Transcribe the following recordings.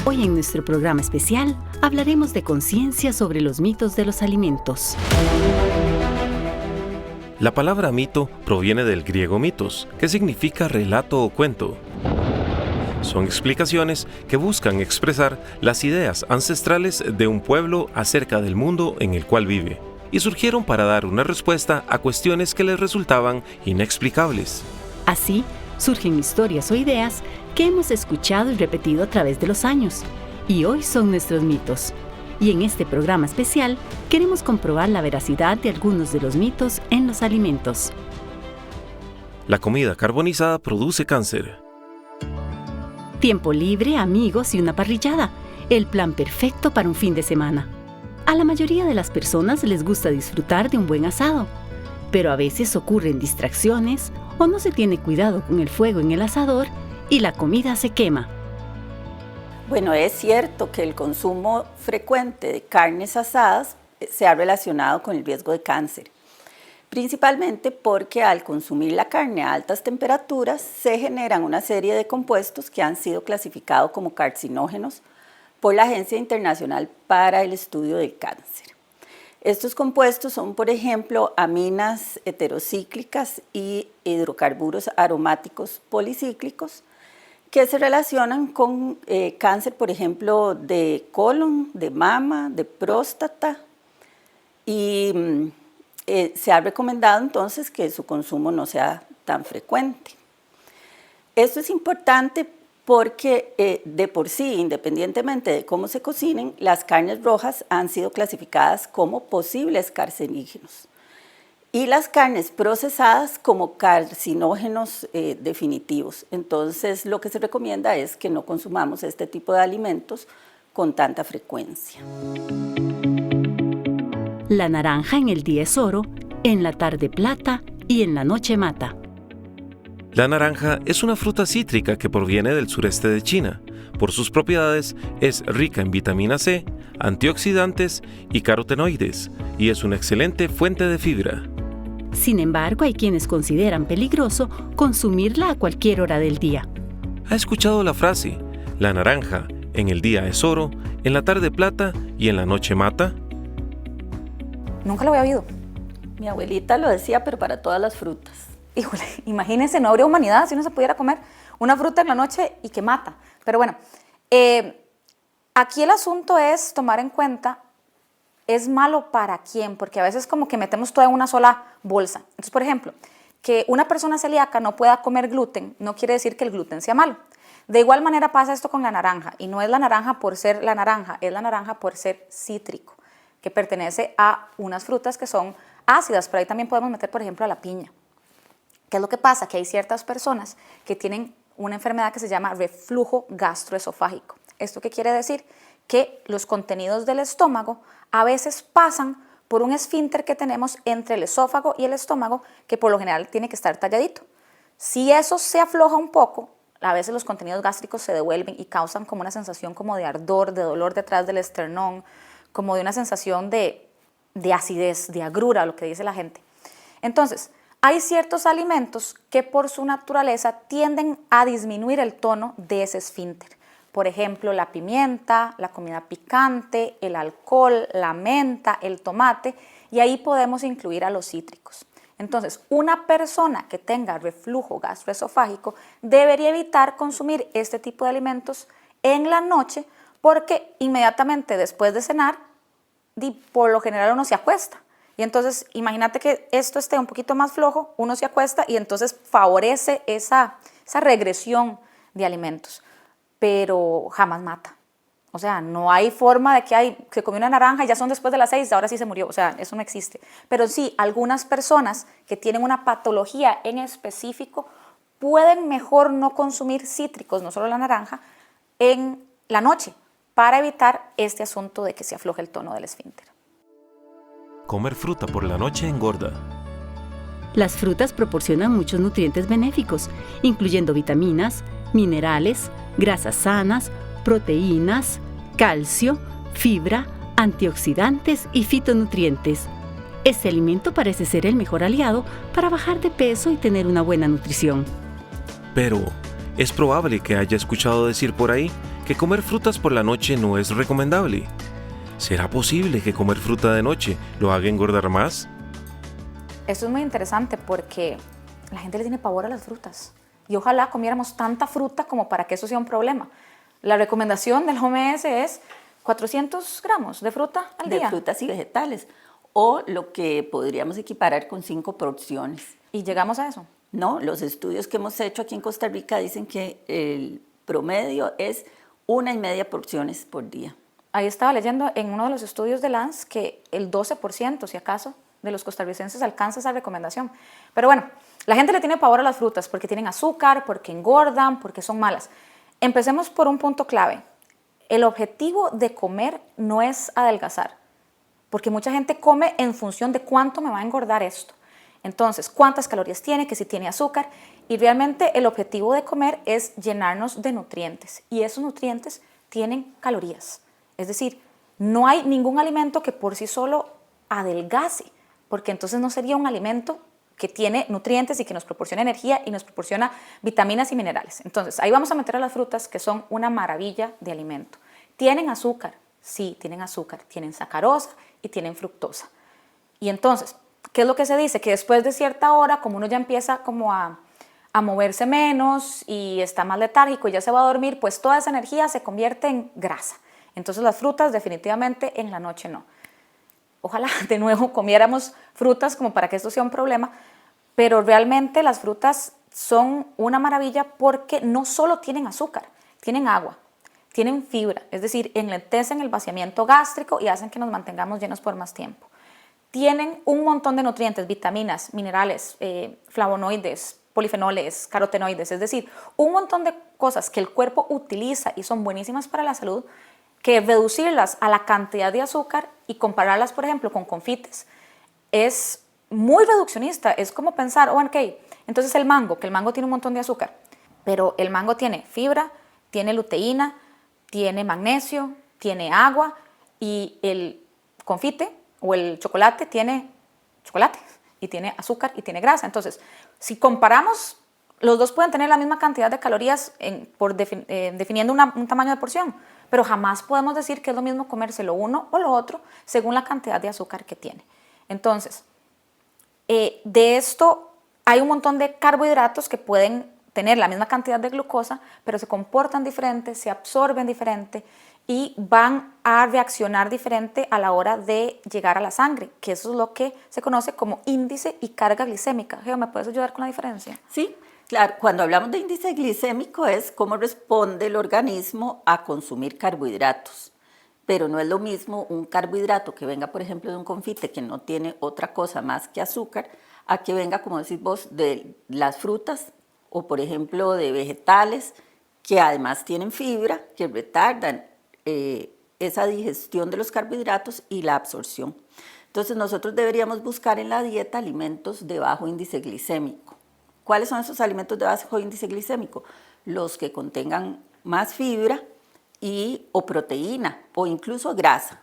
Hoy en nuestro programa especial hablaremos de conciencia sobre los mitos de los alimentos. La palabra mito proviene del griego mitos, que significa relato o cuento. Son explicaciones que buscan expresar las ideas ancestrales de un pueblo acerca del mundo en el cual vive, y surgieron para dar una respuesta a cuestiones que les resultaban inexplicables. Así, surgen historias o ideas que hemos escuchado y repetido a través de los años, y hoy son nuestros mitos. Y en este programa especial queremos comprobar la veracidad de algunos de los mitos en los alimentos. La comida carbonizada produce cáncer. Tiempo libre, amigos y una parrillada, el plan perfecto para un fin de semana. A la mayoría de las personas les gusta disfrutar de un buen asado, pero a veces ocurren distracciones o no se tiene cuidado con el fuego en el asador y la comida se quema. Bueno, es cierto que el consumo frecuente de carnes asadas se ha relacionado con el riesgo de cáncer, principalmente porque al consumir la carne a altas temperaturas se generan una serie de compuestos que han sido clasificados como carcinógenos por la Agencia Internacional para el Estudio del Cáncer. Estos compuestos son, por ejemplo, aminas heterocíclicas y hidrocarburos aromáticos policíclicos, que se relacionan con cáncer, por ejemplo, de colon, de mama, de próstata, y se ha recomendado entonces que su consumo no sea tan frecuente. Esto es importante porque de por sí, independientemente de cómo se cocinen, las carnes rojas han sido clasificadas como posibles carcinógenos y las carnes procesadas como carcinógenos definitivos. Entonces, lo que se recomienda es que no consumamos este tipo de alimentos con tanta frecuencia. La naranja en el día es oro, en la tarde plata y en la noche mata. La naranja es una fruta cítrica que proviene del sureste de China. Por sus propiedades, es rica en vitamina C, antioxidantes y carotenoides, y es una excelente fuente de fibra. Sin embargo, hay quienes consideran peligroso consumirla a cualquier hora del día. ¿Ha escuchado la frase, la naranja en el día es oro, en la tarde plata y en la noche mata? Nunca lo había oído. Mi abuelita lo decía, pero para todas las frutas. Híjole, imagínense, no habría humanidad si uno se pudiera comer una fruta en la noche y que mata. Pero bueno, aquí el asunto es tomar en cuenta, ¿es malo para quién? Porque a veces como que metemos todo en una sola bolsa. Entonces, por ejemplo, que una persona celíaca no pueda comer gluten no quiere decir que el gluten sea malo. De igual manera pasa esto con la naranja, y no es la naranja por ser la naranja, es la naranja por ser cítrico, que pertenece a unas frutas que son ácidas, pero ahí también podemos meter, por ejemplo, a la piña. ¿Qué es lo que pasa? Que hay ciertas personas que tienen una enfermedad que se llama reflujo gastroesofágico. ¿Esto qué quiere decir? Que los contenidos del estómago a veces pasan por un esfínter que tenemos entre el esófago y el estómago, que por lo general tiene que estar talladito. Si eso se afloja un poco, a veces los contenidos gástricos se devuelven y causan como una sensación como de ardor, de dolor detrás del esternón, como de una sensación de acidez, de agrura, lo que dice la gente. Entonces, hay ciertos alimentos que por su naturaleza tienden a disminuir el tono de ese esfínter. Por ejemplo, la pimienta, la comida picante, el alcohol, la menta, el tomate, y ahí podemos incluir a los cítricos. Entonces, una persona que tenga reflujo gastroesofágico debería evitar consumir este tipo de alimentos en la noche, porque inmediatamente después de cenar, por lo general uno se acuesta. Y entonces, imagínate que esto esté un poquito más flojo, uno se acuesta y entonces favorece esa regresión de alimentos, pero jamás mata. O sea, no hay forma de que se comió una naranja y ya son después de las 6, ahora sí se murió. O sea, eso no existe. Pero sí, algunas personas que tienen una patología en específico pueden mejor no consumir cítricos, no solo la naranja, en la noche, para evitar este asunto de que se afloje el tono del esfínter. Comer fruta por la noche engorda. Las frutas proporcionan muchos nutrientes benéficos, incluyendo vitaminas, minerales, grasas sanas, proteínas, calcio, fibra, antioxidantes y fitonutrientes. Este alimento parece ser el mejor aliado para bajar de peso y tener una buena nutrición. Pero, es probable que haya escuchado decir por ahí que comer frutas por la noche no es recomendable. ¿Será posible que comer fruta de noche lo haga engordar más? Esto es muy interesante porque la gente le tiene pavor a las frutas y ojalá comiéramos tanta fruta como para que eso sea un problema. La recomendación del OMS es 400 gramos de fruta al día. De frutas y vegetales, o lo que podríamos equiparar con 5 porciones. ¿Y llegamos a eso? No, los estudios que hemos hecho aquí en Costa Rica dicen que el promedio es 1,5 porciones por día. Ahí estaba leyendo en uno de los estudios de Lance que el 12%, si acaso, de los costarricenses alcanza esa recomendación. Pero bueno, la gente le tiene pavor a las frutas porque tienen azúcar, porque engordan, porque son malas. Empecemos por un punto clave. El objetivo de comer no es adelgazar, porque mucha gente come en función de cuánto me va a engordar esto. Entonces, cuántas calorías tiene, que si tiene azúcar, y realmente el objetivo de comer es llenarnos de nutrientes, y esos nutrientes tienen calorías. Es decir, no hay ningún alimento que por sí solo adelgace, porque entonces no sería un alimento que tiene nutrientes y que nos proporciona energía y nos proporciona vitaminas y minerales. Entonces, ahí vamos a meter a las frutas, que son una maravilla de alimento. ¿Tienen azúcar? Sí, tienen azúcar. Tienen sacarosa y tienen fructosa. Y entonces, ¿qué es lo que se dice? Que después de cierta hora, como uno ya empieza como a moverse menos y está más letárgico y ya se va a dormir, pues toda esa energía se convierte en grasa. Entonces las frutas definitivamente en la noche no. Ojalá de nuevo comiéramos frutas como para que esto sea un problema, pero realmente las frutas son una maravilla porque no solo tienen azúcar, tienen agua, tienen fibra, es decir, enlentecen el vaciamiento gástrico y hacen que nos mantengamos llenos por más tiempo. Tienen un montón de nutrientes, vitaminas, minerales, flavonoides, polifenoles, carotenoides, es decir, un montón de cosas que el cuerpo utiliza y son buenísimas para la salud, que reducirlas a la cantidad de azúcar y compararlas, por ejemplo, con confites, es muy reduccionista. Es como pensar, oh, ok, entonces el mango, que el mango tiene un montón de azúcar, pero el mango tiene fibra, tiene luteína, tiene magnesio, tiene agua, y el confite o el chocolate tiene chocolate y tiene azúcar y tiene grasa. Entonces, si comparamos, los dos pueden tener la misma cantidad de calorías definiendo un tamaño de porción, pero jamás podemos decir que es lo mismo comerse lo uno o lo otro según la cantidad de azúcar que tiene. Entonces, de esto hay un montón de carbohidratos que pueden tener la misma cantidad de glucosa, pero se comportan diferente, se absorben diferente y van a reaccionar diferente a la hora de llegar a la sangre, que eso es lo que se conoce como índice y carga glicémica. Geo, ¿me puedes ayudar con la diferencia? Sí, claro, cuando hablamos de índice glicémico es cómo responde el organismo a consumir carbohidratos, pero no es lo mismo un carbohidrato que venga, por ejemplo, de un confite que no tiene otra cosa más que azúcar, a que venga, como decís vos, de las frutas o, por ejemplo, de vegetales que además tienen fibra, que retardan esa digestión de los carbohidratos y la absorción. Entonces, nosotros deberíamos buscar en la dieta alimentos de bajo índice glicémico. ¿Cuáles son esos alimentos de bajo índice glicémico? Los que contengan más fibra o proteína o incluso grasa.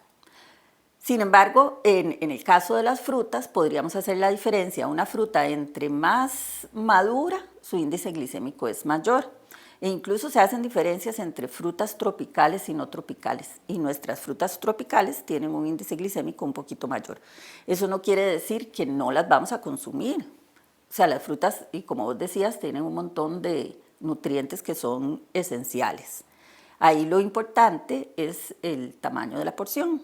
Sin embargo, en el caso de las frutas, podríamos hacer la diferencia. Una fruta entre más madura, su índice glicémico es mayor. E incluso se hacen diferencias entre frutas tropicales y no tropicales. Y nuestras frutas tropicales tienen un índice glicémico un poquito mayor. Eso no quiere decir que no las vamos a consumir. O sea, las frutas, y como vos decías, tienen un montón de nutrientes que son esenciales. Ahí lo importante es el tamaño de la porción.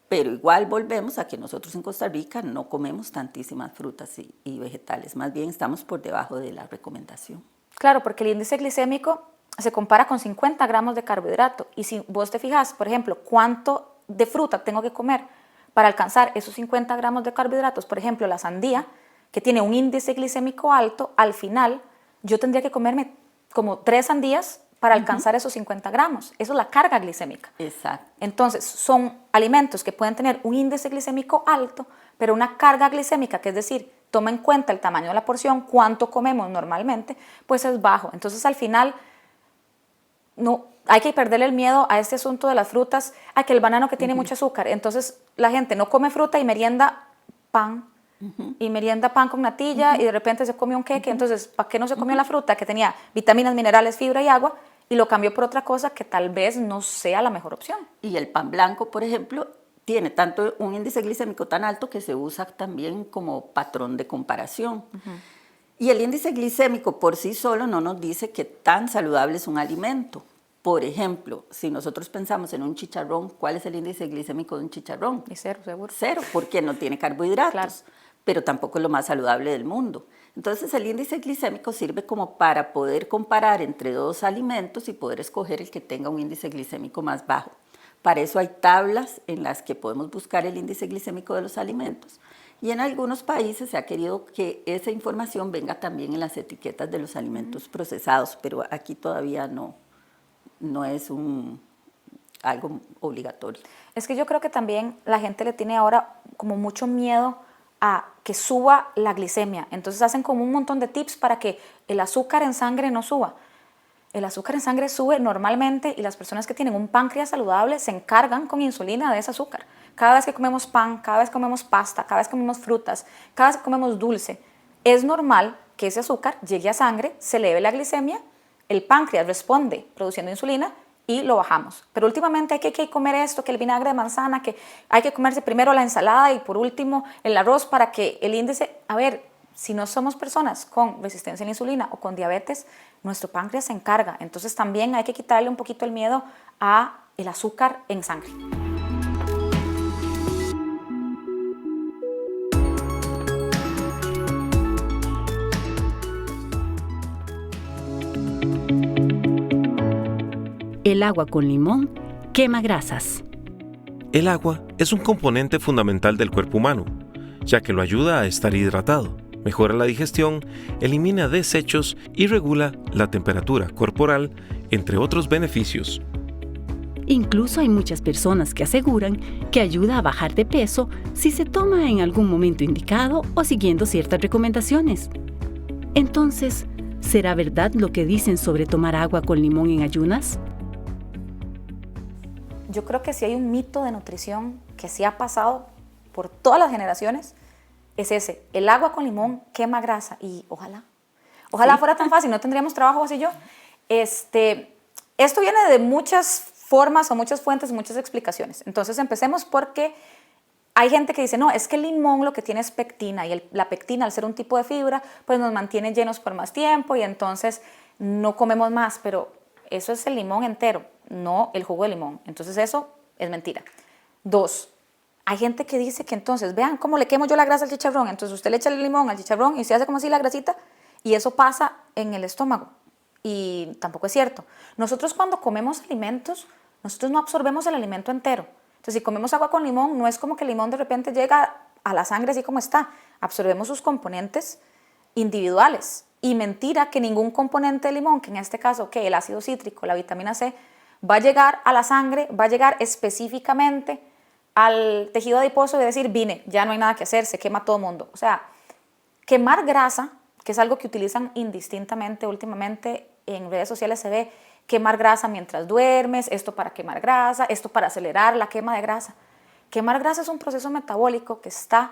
Pero igual volvemos a que nosotros en Costa Rica no comemos tantísimas frutas y vegetales. Más bien estamos por debajo de la recomendación. Claro, porque el índice glicémico se compara con 50 gramos de carbohidrato. Y si vos te fijas, por ejemplo, cuánto de fruta tengo que comer para alcanzar esos 50 gramos de carbohidratos, por ejemplo, la sandía, que tiene un índice glicémico alto, al final yo tendría que comerme como 3 sandías para alcanzar esos 50 gramos. Eso es la carga glicémica. Exacto. Entonces, son alimentos que pueden tener un índice glicémico alto, pero una carga glicémica, que es decir, toma en cuenta el tamaño de la porción, cuánto comemos normalmente, pues es bajo. Entonces, al final, no hay que perderle el miedo a este asunto de las frutas, a que el banano que tiene mucho azúcar. Entonces, la gente no come fruta y merienda pan, y merienda pan con natilla, y de repente se come un queque. Entonces, ¿para qué no se comió la fruta que tenía vitaminas, minerales, fibra y agua? y lo cambio por otra cosa que tal vez no sea la mejor opción. Y el pan blanco, por ejemplo, tiene tanto un índice glicémico tan alto que se usa también como patrón de comparación. Y el índice glicémico por sí solo no nos dice qué tan saludable es un alimento. Por ejemplo, si nosotros pensamos en un chicharrón, ¿cuál es el índice glicémico de un chicharrón? Y cero, seguro. Cero, porque no tiene carbohidratos, Claro. pero tampoco es lo más saludable del mundo. Entonces el índice glicémico sirve como para poder comparar entre dos alimentos y poder escoger el que tenga un índice glicémico más bajo. Para eso hay tablas en las que podemos buscar el índice glicémico de los alimentos. Y en algunos países se ha querido que esa información venga también en las etiquetas de los alimentos procesados, pero aquí todavía no es algo obligatorio. Es que yo creo que también la gente le tiene ahora como mucho miedo a que suba la glicemia. Entonces hacen como un montón de tips para que el azúcar en sangre no suba. El azúcar en sangre sube normalmente y las personas que tienen un páncreas saludable se encargan con insulina de ese azúcar. Cada vez que comemos pan, cada vez que comemos pasta, cada vez que comemos frutas, cada vez que comemos dulce, es normal que ese azúcar llegue a sangre, se eleve la glicemia, el páncreas responde produciendo insulina y lo bajamos. Pero últimamente hay que comer esto, que el vinagre de manzana, que hay que comerse primero la ensalada y por último el arroz para que el índice... A ver, si no somos personas con resistencia a la insulina o con diabetes, nuestro páncreas se encarga. Entonces también hay que quitarle un poquito el miedo a el azúcar en sangre. El agua con limón quema grasas. El agua es un componente fundamental del cuerpo humano, ya que lo ayuda a estar hidratado, mejora la digestión, elimina desechos y regula la temperatura corporal, entre otros beneficios. Incluso hay muchas personas que aseguran que ayuda a bajar de peso si se toma en algún momento indicado o siguiendo ciertas recomendaciones. Entonces, ¿será verdad lo que dicen sobre tomar agua con limón en ayunas? Yo creo que si hay un mito de nutrición que sí ha pasado por todas las generaciones, es ese. El agua con limón quema grasa y ojalá Sí. fuera tan fácil, no tendríamos trabajo así yo. Esto viene de muchas formas o muchas fuentes, muchas explicaciones. Entonces empecemos porque hay gente que dice, no, es que el limón lo que tiene es pectina y la pectina al ser un tipo de fibra, pues nos mantiene llenos por más tiempo y entonces no comemos más, pero eso es el limón entero, no el jugo de limón. Entonces eso es mentira. 2, hay gente que dice que entonces, vean cómo le quemo yo la grasa al chicharrón, entonces usted le echa el limón al chicharrón y se hace como así la grasita y eso pasa en el estómago y tampoco es cierto. Nosotros cuando comemos alimentos, nosotros no absorbemos el alimento entero. Entonces si comemos agua con limón, no es como que el limón de repente llega a la sangre así como está, absorbemos sus componentes individuales. Y mentira que ningún componente de limón, que en este caso que el ácido cítrico, la vitamina C, va a llegar a la sangre, va a llegar específicamente al tejido adiposo y decir, vine, ya no hay nada que hacer, se quema todo el mundo. O sea, quemar grasa, que es algo que utilizan indistintamente últimamente en redes sociales, se ve quemar grasa mientras duermes, esto para quemar grasa, esto para acelerar la quema de grasa. Quemar grasa es un proceso metabólico que está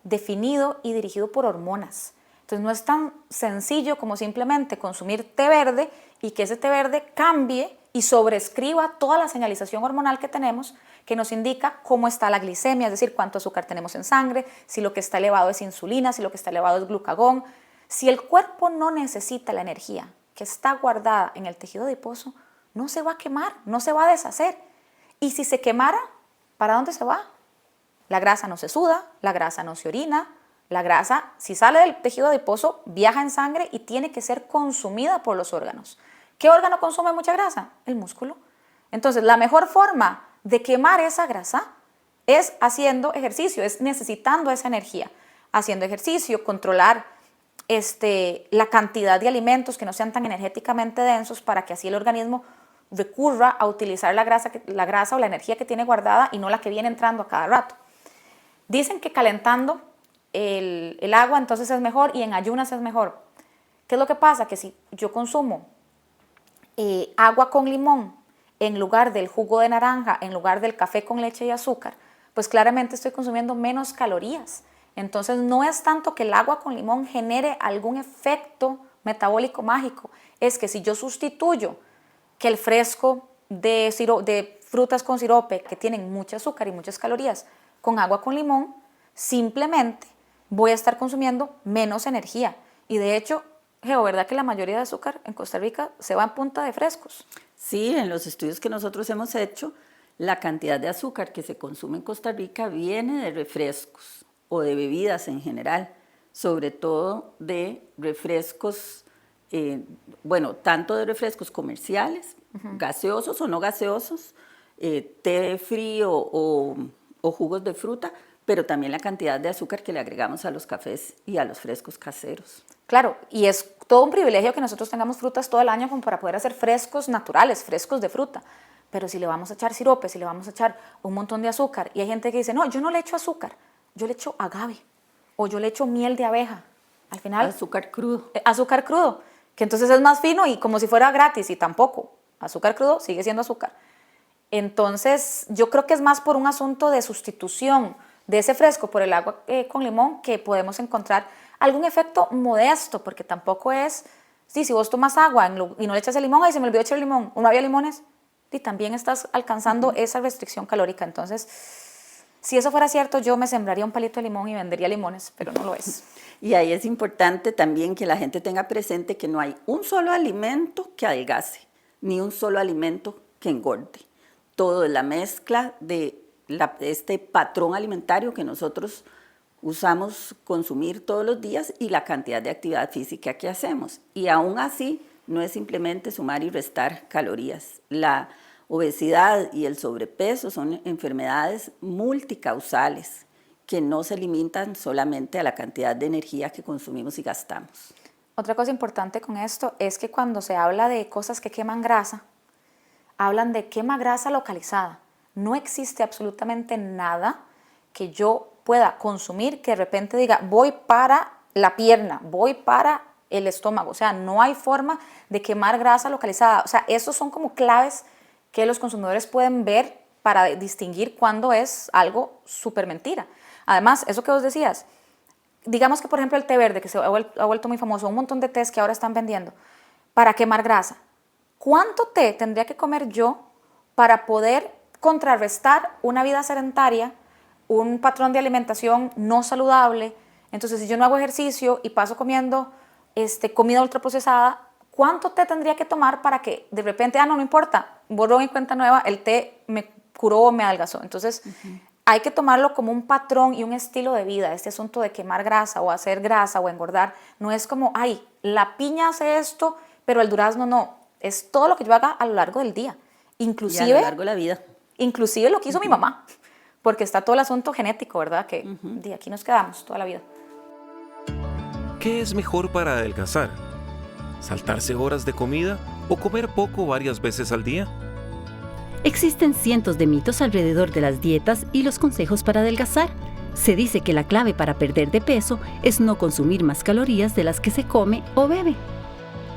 definido y dirigido por hormonas. Entonces no es tan sencillo como simplemente consumir té verde y que ese té verde cambie y sobrescriba toda la señalización hormonal que tenemos que nos indica cómo está la glicemia, es decir, cuánto azúcar tenemos en sangre, si lo que está elevado es insulina, si lo que está elevado es glucagón. Si el cuerpo no necesita la energía que está guardada en el tejido adiposo, no se va a quemar, no se va a deshacer. Y si se quemara, ¿para dónde se va? La grasa no se suda, la grasa no se orina. La grasa, si sale del tejido adiposo, viaja en sangre y tiene que ser consumida por los órganos. ¿Qué órgano consume mucha grasa? El músculo. Entonces, la mejor forma de quemar esa grasa es haciendo ejercicio, es necesitando esa energía. Haciendo ejercicio, controlar la cantidad de alimentos que no sean tan energéticamente densos para que así el organismo recurra a utilizar la grasa o la energía que tiene guardada y no la que viene entrando a cada rato. Dicen que calentando el agua entonces es mejor y en ayunas es mejor. ¿Qué es lo que pasa? Que si yo consumo agua con limón en lugar del jugo de naranja, en lugar del café con leche y azúcar, pues claramente estoy consumiendo menos calorías. Entonces no es tanto que el agua con limón genere algún efecto metabólico mágico, es que si yo sustituyo que el fresco de frutas con sirope que tienen mucho azúcar y muchas calorías con agua con limón, simplemente voy a estar consumiendo menos energía. Y de hecho, Geo, ¿verdad que la mayoría de azúcar en Costa Rica se va en punta de frescos? Sí, en los estudios que nosotros hemos hecho, la cantidad de azúcar que se consume en Costa Rica viene de refrescos o de bebidas en general, sobre todo de refrescos, tanto de refrescos comerciales, gaseosos o no gaseosos, té frío o jugos de fruta, pero también la cantidad de azúcar que le agregamos a los cafés y a los frescos caseros. Claro, y es todo un privilegio que nosotros tengamos frutas todo el año como para poder hacer frescos naturales, frescos de fruta. Pero si le vamos a echar sirope, si le vamos a echar un montón de azúcar, y hay gente que dice, no, yo no le echo azúcar, yo le echo agave, o yo le echo miel de abeja. Al final... Azúcar crudo. Azúcar crudo, que entonces es más fino y como si fuera gratis, y tampoco. Azúcar crudo sigue siendo azúcar. Entonces, yo creo que es más por un asunto de sustitución de ese fresco por el agua con limón que podemos encontrar algún efecto modesto, porque tampoco es, sí, si vos tomas agua y no le echas el limón, ahí se me olvidó echar el limón, o no había limones, y también estás alcanzando esa restricción calórica. Entonces, si eso fuera cierto, yo me sembraría un palito de limón y vendería limones, pero no lo es. Y ahí es importante también que la gente tenga presente que no hay un solo alimento que adelgace, ni un solo alimento que engorde. Todo es la mezcla de este patrón alimentario que nosotros usamos consumir todos los días y la cantidad de actividad física que hacemos. Y aún así, no es simplemente sumar y restar calorías. La obesidad y el sobrepeso son enfermedades multicausales que no se limitan solamente a la cantidad de energía que consumimos y gastamos. Otra cosa importante con esto es que cuando se habla de cosas que queman grasa, hablan de quema grasa localizada. No existe absolutamente nada que yo pueda consumir que de repente diga voy para la pierna, voy para el estómago. O sea, no hay forma de quemar grasa localizada. O sea, esos son como claves que los consumidores pueden ver para distinguir cuándo es algo súper mentira. Además, eso que vos decías, digamos que por ejemplo el té verde, que se ha vuelto muy famoso, un montón de tés que ahora están vendiendo para quemar grasa. ¿Cuánto té tendría que comer yo para poder contrarrestar una vida sedentaria, un patrón de alimentación no saludable? Entonces, si yo no hago ejercicio y paso comiendo comida ultraprocesada, ¿cuánto té tendría que tomar para que de repente, no importa, borrón y cuenta nueva, el té me curó o me adelgazó? Entonces, hay que tomarlo como un patrón y un estilo de vida. Este asunto de quemar grasa o hacer grasa o engordar no es como, la piña hace esto, pero el durazno no. Es todo lo que yo haga a lo largo del día. Inclusive, y a lo largo de la vida. Inclusive lo que hizo mi mamá, porque está todo el asunto genético, ¿verdad? Que de aquí nos quedamos toda la vida. ¿Qué es mejor para adelgazar? ¿Saltarse horas de comida o comer poco varias veces al día? Existen cientos de mitos alrededor de las dietas y los consejos para adelgazar. Se dice que la clave para perder de peso es no consumir más calorías de las que se come o bebe.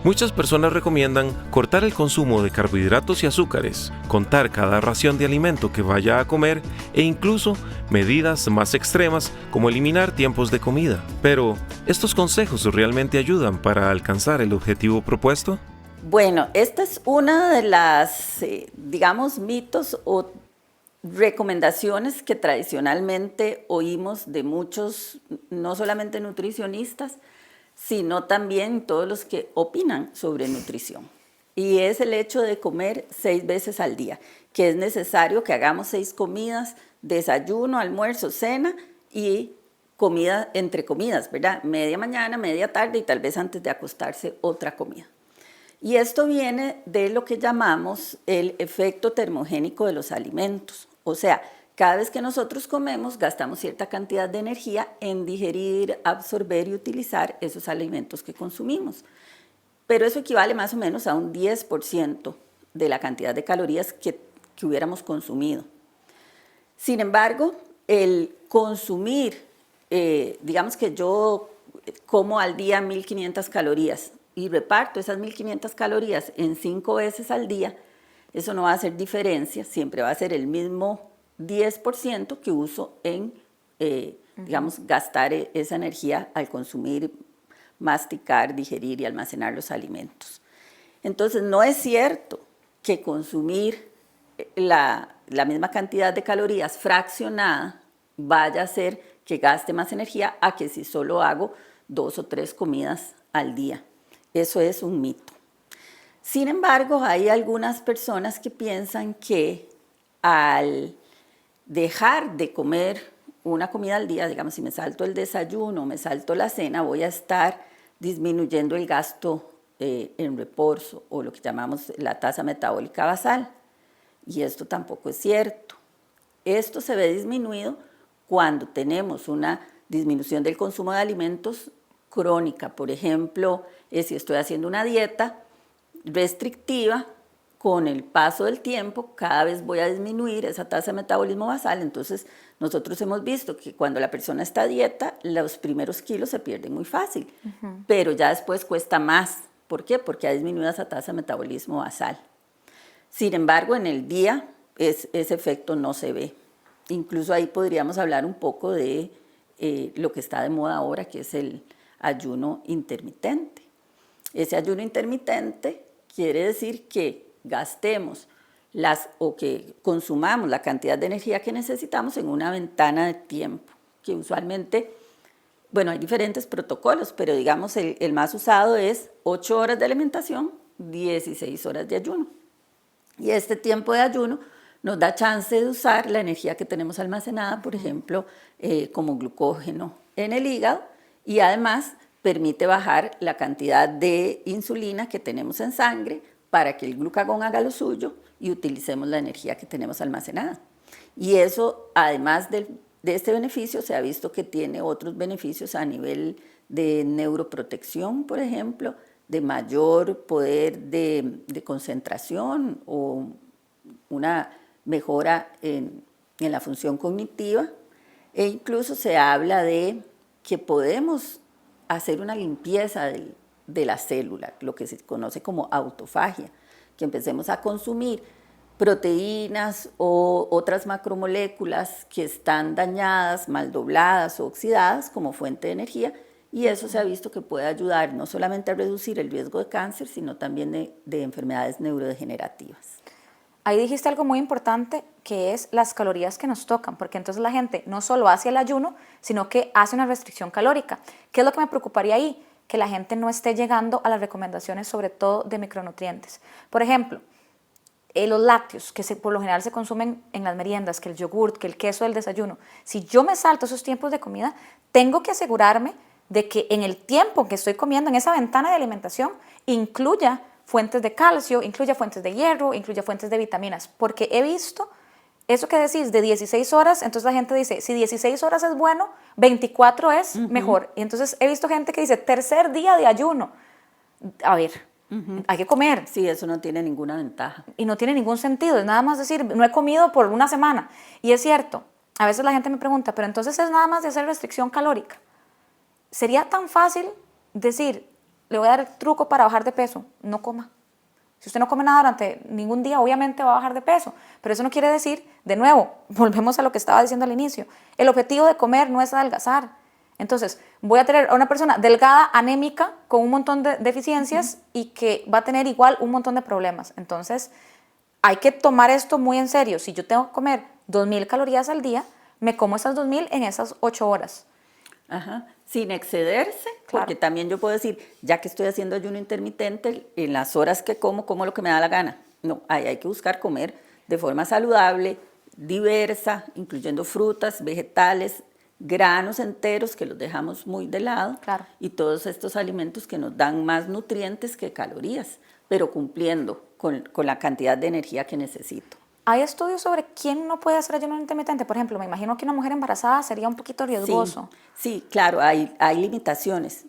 Muchas personas recomiendan cortar el consumo de carbohidratos y azúcares, contar cada ración de alimento que vaya a comer e incluso medidas más extremas como eliminar tiempos de comida. Pero, ¿estos consejos realmente ayudan para alcanzar el objetivo propuesto? Bueno, esta es una de las, mitos o recomendaciones que tradicionalmente oímos de muchos, no solamente nutricionistas, sino también todos los que opinan sobre nutrición. Y es el hecho de comer 6 veces al día, que es necesario que hagamos 6 comidas, desayuno, almuerzo, cena y comida entre comidas, ¿verdad? Media mañana, media tarde y tal vez antes de acostarse otra comida. Y esto viene de lo que llamamos el efecto termogénico de los alimentos. O sea, cada vez que nosotros comemos, gastamos cierta cantidad de energía en digerir, absorber y utilizar esos alimentos que consumimos. Pero eso equivale más o menos a un 10% de la cantidad de calorías que hubiéramos consumido. Sin embargo, el consumir, digamos que yo como al día 1.500 calorías y reparto esas 1.500 calorías en 5 veces al día, eso no va a hacer diferencia, siempre va a ser el mismo 10% que uso en, gastar esa energía al consumir, masticar, digerir y almacenar los alimentos. Entonces, no es cierto que consumir la misma cantidad de calorías fraccionada vaya a hacer que gaste más energía a que si solo hago 2 o 3 comidas al día. Eso es un mito. Sin embargo, hay algunas personas que piensan que al dejar de comer una comida al día, digamos, si me salto el desayuno, me salto la cena, voy a estar disminuyendo el gasto en reposo o lo que llamamos la tasa metabólica basal. Y esto tampoco es cierto. Esto se ve disminuido cuando tenemos una disminución del consumo de alimentos crónica. Por ejemplo, si estoy haciendo una dieta restrictiva, con el paso del tiempo cada vez voy a disminuir esa tasa de metabolismo basal. Entonces nosotros hemos visto que cuando la persona está a dieta, los primeros kilos se pierden muy fácil, pero ya después cuesta más. ¿Por qué? Porque ha disminuido esa tasa de metabolismo basal. Sin embargo, en el día ese efecto no se ve. Incluso ahí podríamos hablar un poco de lo que está de moda ahora, que es el ayuno intermitente. Ese ayuno intermitente quiere decir que gastemos o que consumamos la cantidad de energía que necesitamos en una ventana de tiempo, que usualmente, bueno, hay diferentes protocolos, pero digamos el más usado es 8 horas de alimentación, 16 horas de ayuno. Y este tiempo de ayuno nos da chance de usar la energía que tenemos almacenada, por ejemplo, como glucógeno en el hígado, y además permite bajar la cantidad de insulina que tenemos en sangre para que el glucagón haga lo suyo y utilicemos la energía que tenemos almacenada. Y eso, además de este beneficio, se ha visto que tiene otros beneficios a nivel de neuroprotección, por ejemplo, de mayor poder de concentración o una mejora en la función cognitiva, e incluso se habla de que podemos hacer una limpieza de la célula, lo que se conoce como autofagia, que empecemos a consumir proteínas o otras macromoléculas que están dañadas, mal dobladas o oxidadas como fuente de energía, y eso se ha visto que puede ayudar no solamente a reducir el riesgo de cáncer, sino también de enfermedades neurodegenerativas. Ahí dijiste algo muy importante, que es las calorías que nos tocan, porque entonces la gente no solo hace el ayuno, sino que hace una restricción calórica. ¿Qué es lo que me preocuparía ahí? Que la gente no esté llegando a las recomendaciones, sobre todo de micronutrientes. Por ejemplo, los lácteos, que por lo general se consumen en las meriendas, que el yogurt, que el queso del desayuno. Si yo me salto esos tiempos de comida, tengo que asegurarme de que en el tiempo que estoy comiendo, en esa ventana de alimentación, incluya fuentes de calcio, incluya fuentes de hierro, incluya fuentes de vitaminas, porque he visto eso que decís de 16 horas, entonces la gente dice, si 16 horas es bueno, 24 es mejor. Y entonces he visto gente que dice, tercer día de ayuno. A ver, hay que comer. Sí, eso no tiene ninguna ventaja. Y no tiene ningún sentido, es nada más decir, no he comido por una semana. Y es cierto, a veces la gente me pregunta, pero entonces es nada más de hacer restricción calórica. ¿Sería tan fácil decir, le voy a dar el truco para bajar de peso? No coma. Si usted no come nada durante ningún día, obviamente va a bajar de peso. Pero eso no quiere decir, de nuevo, volvemos a lo que estaba diciendo al inicio, el objetivo de comer no es adelgazar. Entonces, voy a tener a una persona delgada, anémica, con un montón de deficiencias y que va a tener igual un montón de problemas. Entonces, hay que tomar esto muy en serio. Si yo tengo que comer 2.000 calorías al día, me como esas 2.000 en esas 8 horas. Ajá. Sin excederse, Claro. porque también yo puedo decir, ya que estoy haciendo ayuno intermitente, en las horas que como lo que me da la gana. No, hay que buscar comer de forma saludable, diversa, incluyendo frutas, vegetales, granos enteros que los dejamos muy de lado, Claro. y todos estos alimentos que nos dan más nutrientes que calorías, pero cumpliendo con la cantidad de energía que necesito. ¿Hay estudios sobre quién no puede hacer ayuno intermitente? Por ejemplo, me imagino que una mujer embarazada sería un poquito riesgoso. Sí, claro, hay limitaciones.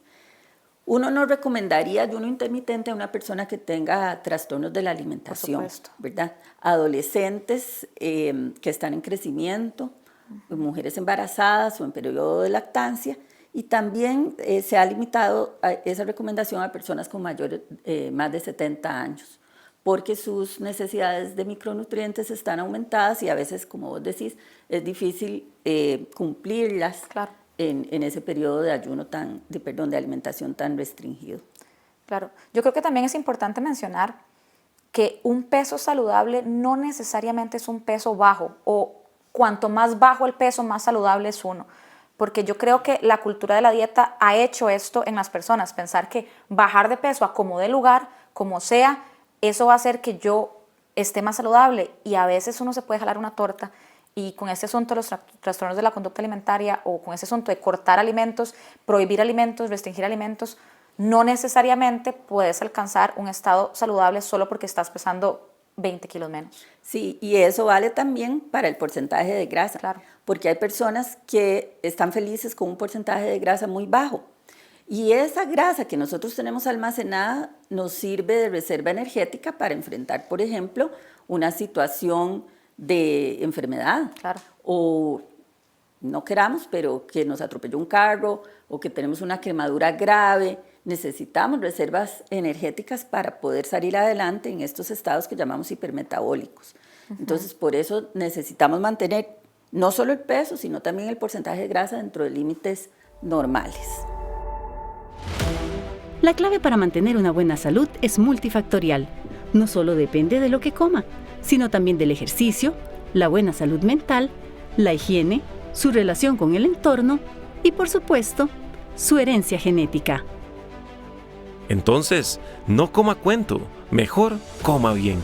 Uno no recomendaría ayuno intermitente a una persona que tenga trastornos de la alimentación, Por supuesto. ¿verdad? Adolescentes que están en crecimiento, mujeres embarazadas o en periodo de lactancia, y también se ha limitado esa recomendación a personas con más de 70 años, porque sus necesidades de micronutrientes están aumentadas y a veces, como vos decís, es difícil cumplirlas. Claro. En ese periodo de ayuno de alimentación tan restringido. Claro. Yo creo que también es importante mencionar que un peso saludable no necesariamente es un peso bajo, o cuanto más bajo el peso, más saludable es uno. Porque yo creo que la cultura de la dieta ha hecho esto en las personas, pensar que bajar de peso a como dé lugar, como sea, eso va a hacer que yo esté más saludable, y a veces uno se puede jalar una torta, y con este asunto de los trastornos de la conducta alimentaria, o con este asunto de cortar alimentos, prohibir alimentos, restringir alimentos, no necesariamente puedes alcanzar un estado saludable solo porque estás pesando 20 kilos menos. Sí, y eso vale también para el porcentaje de grasa, Claro. porque hay personas que están felices con un porcentaje de grasa muy bajo. Y esa grasa que nosotros tenemos almacenada nos sirve de reserva energética para enfrentar, por ejemplo, una situación de enfermedad. Claro. O no queramos, pero que nos atropelló un carro o que tenemos una quemadura grave. Necesitamos reservas energéticas para poder salir adelante en estos estados que llamamos hipermetabólicos. Entonces, por eso necesitamos mantener no solo el peso, sino también el porcentaje de grasa dentro de límites normales. La clave para mantener una buena salud es multifactorial. No solo depende de lo que coma, sino también del ejercicio, la buena salud mental, la higiene, su relación con el entorno y, por supuesto, su herencia genética. Entonces, no coma cuento, mejor coma bien.